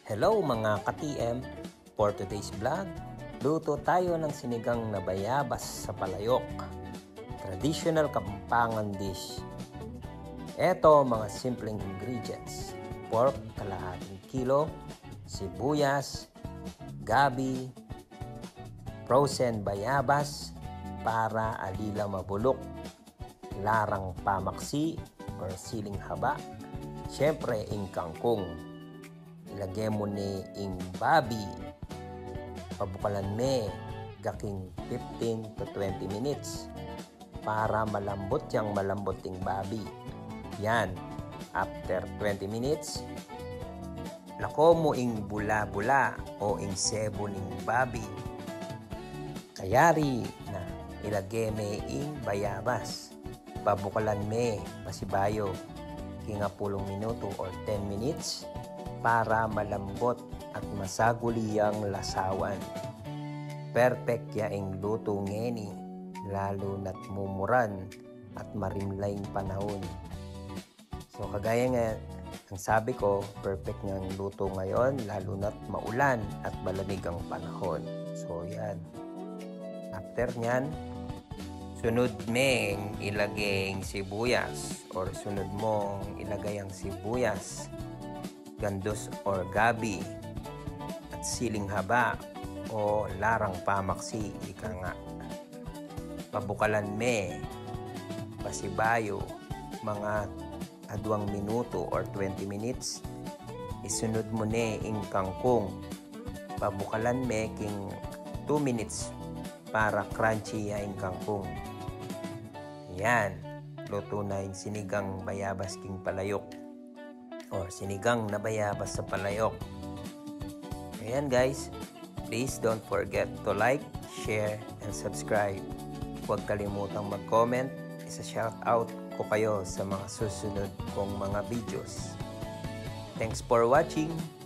Hello mga ka-TM! For today's vlog, luto tayo ng sinigang na bayabas sa palayok. Traditional Kapampangan dish. Ito mga simpleng ingredients. Pork, kalahating kilo, sibuyas, gabi, frozen bayabas para alila mabulok, larang pamaksi or siling haba, syempre ing kangkong. Ilagay mo ni ing babi, pabukalan me gaking 15 to 20 minutes para malambot yang malambot ing babi. Yan, after 20 minutes, lako mo ing bula-bula o ing sebo ning babi. Kayari na ilagay me ing bayabas, pabukalan me pasibayo kinga 10 minuto or 10 minutes para malambot at masaguli ang lasawan. Perfect yaing luto ngeni, lalo na't mumuran at marimlayng panahon. So kagaya nga, ang sabi ko, perfect nga ang luto ngayon, lalo na't maulan at malamig ang panahon. So yan. After nyan, sunod meng ilagay ang sibuyas or sunod mong ilagay ang sibuyas, gandos or gabi at siling haba o larang pamaksi, ika nga. Pabukalan me pasibayo mga 2 minuto or 20 minutes. Isunod mo ne ing kangkong, pabukalan me king 2 minutes para crunchy ya ing kangkong. Yan, luto na yung sinigang bayabas king palayok or sinigang na bayabas sa palayok. Ayan guys, please don't forget to like, share, and subscribe. Huwag kalimutang mag-comment. Isa-shoutout ko kayo sa mga susunod kong mga videos. Thanks for watching!